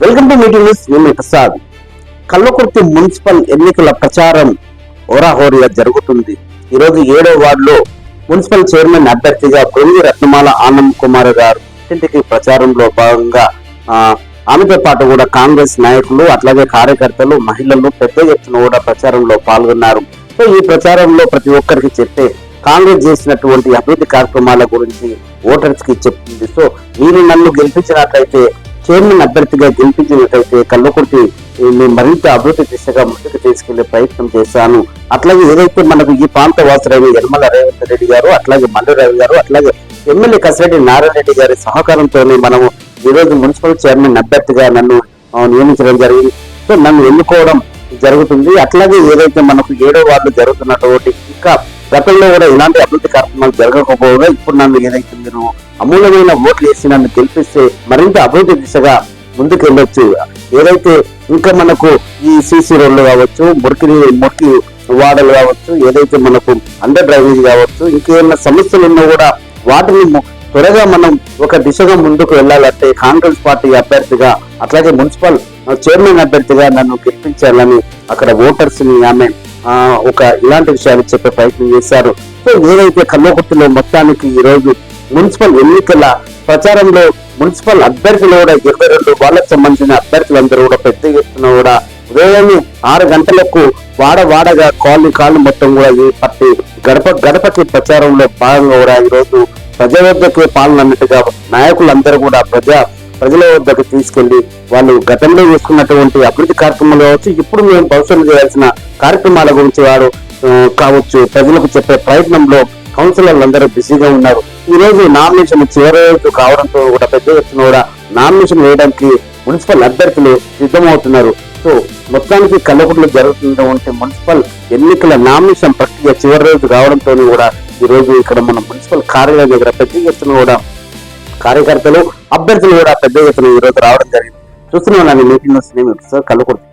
Welcome to meeting news. నేను Prasad. Kalwakurthy municipal ఎన్నికల ప్రచారం హోరాహోరీగా జరుగుతుంది. ఈరోజు 7వ వార్డులో మున్సిపల్ చైర్మన్ అభ్యర్థిగా కొలిగి రత్నమాల ఆనంద్ కుమార్ గారు ఇంటికి ప్రచారంలో భాగంగా ఆమెతో పాటు కూడా కాంగ్రెస్ నాయకులు అట్లాగే కార్యకర్తలు మహిళలు పెద్ద ఎత్తున కూడా ప్రచారంలో పాల్గొన్నారు. సో ఈ ప్రచారంలో ప్రతి ఒక్కరికి చెప్పే కాంగ్రెస్ చేసినటువంటి అభివృద్ధి కార్యక్రమాల గురించి ఓటర్స్ కి చెప్తుంది. సో మీరు నన్ను గెలిపించినట్లయితే, చైర్మన్ అభ్యర్థిగా గెలిపించినట్లయితే కల్వకుర్తి మరింత అభివృద్ధి దిశగా ముందుకు తీసుకెళ్లే ప్రయత్నం చేశాను. అట్లాగే ఏదైతే మనకు ఈ ప్రాంత వాసులైన యనమల రేవంత్ రెడ్డి గారు, అట్లాగే మల్లు రవి గారు, అట్లాగే ఎమ్మెల్యే కసిరెడ్డి నారాయణ రెడ్డి గారి సహకారంతోనే మనము ఈరోజు మున్సిపల్ చైర్మన్ అభ్యర్థిగా నన్ను నియమించడం జరిగింది. సో నన్ను ఎన్నుకోవడం జరుగుతుంది. అట్లాగే ఏదైతే మనకు 7వ వార్డు జరుగుతున్నటువంటి ఇంకా గతంలో కూడా ఇలాంటి అభివృద్ధి కార్యక్రమాలు జరగకపోగా ఇప్పుడు నన్ను ఏదైతే మీరు అమూల్యమైన ఓట్లు వేసి నన్ను గెలిపిస్తే మరింత అభివృద్ధి దిశగా ముందుకు వెళ్ళొచ్చు. ఏదైతే ఇంకా మనకు ఈ సీసీ రోడ్లు కావచ్చు, మురికి వాడలు కావచ్చు, ఏదైతే మనకు అండర్ డ్రైనేజ్ కావచ్చు, ఇంకేమైనా సమస్యలు ఉన్నా కూడా వాటిని త్వరగా మనం ఒక దిశగా ముందుకు వెళ్ళాలంటే కాంగ్రెస్ పార్టీ అభ్యర్థిగా అట్లాగే మున్సిపల్ చైర్మన్ అభ్యర్థిగా నన్ను గెలిపించాలని అక్కడ ఓటర్స్ ని ఆమె ఇలాంటి విషయాలు చెప్పే ప్రయత్నం చేశారు. సో ఏదైతే కల్వకుర్తిలో మొత్తానికి ఈ రోజు మున్సిపల్ ఎన్నికల ప్రచారంలో మున్సిపల్ అభ్యర్థులు కూడా 22 వాళ్ళకు సంబంధించిన అభ్యర్థులందరూ కూడా పెద్ద ఎత్తున కూడా ఉదయాన్నే 6 గంటలకు వాడగా కాళ్ళు మొత్తం కూడా ఈ పట్టి గడపకి ప్రచారంలో భాగంగా కూడా ఈ రోజు ప్రజల వద్దకు పాలన అన్నట్టుగా నాయకులందరూ కూడా ప్రజల వద్దకు తీసుకెళ్లి వాళ్ళు గతంలో చేసుకున్నటువంటి అభివృద్ధి కార్యక్రమాలు కావచ్చు, ఇప్పుడు మేము భవిష్యత్తు చేయాల్సిన కార్యక్రమాల గురించి వారు కావచ్చు ప్రజలకు చెప్పే ప్రయత్నంలో కౌన్సిలర్లు అందరూ బిజీగా ఉన్నారు. ఈ రోజు నామినేషన్ చివరి రోజు కావడంతో కూడా పెద్ద ఎత్తున కూడా నామినేషన్ వేయడానికి మున్సిపల్ అభ్యర్థులు సిద్ధమవుతున్నారు. సో మొత్తానికి కల్వకుర్తిలో జరుగుతున్నటువంటి మున్సిపల్ ఎన్నికల నామినేషన్ ప్రక్రియ చివరి రోజు కావడంతో కూడా ఈ రోజు ఇక్కడ మన మున్సిపల్ కార్యాలయం దగ్గర పెద్ద ఎత్తున కూడా కార్యకర్తలు అభ్యర్థులు కూడా పెద్ద ఎత్తున ఈ రోజు రావడం జరిగింది. చూస్తున్నాను మీటింగ్ న్యూస్. కల్వకుర్తి.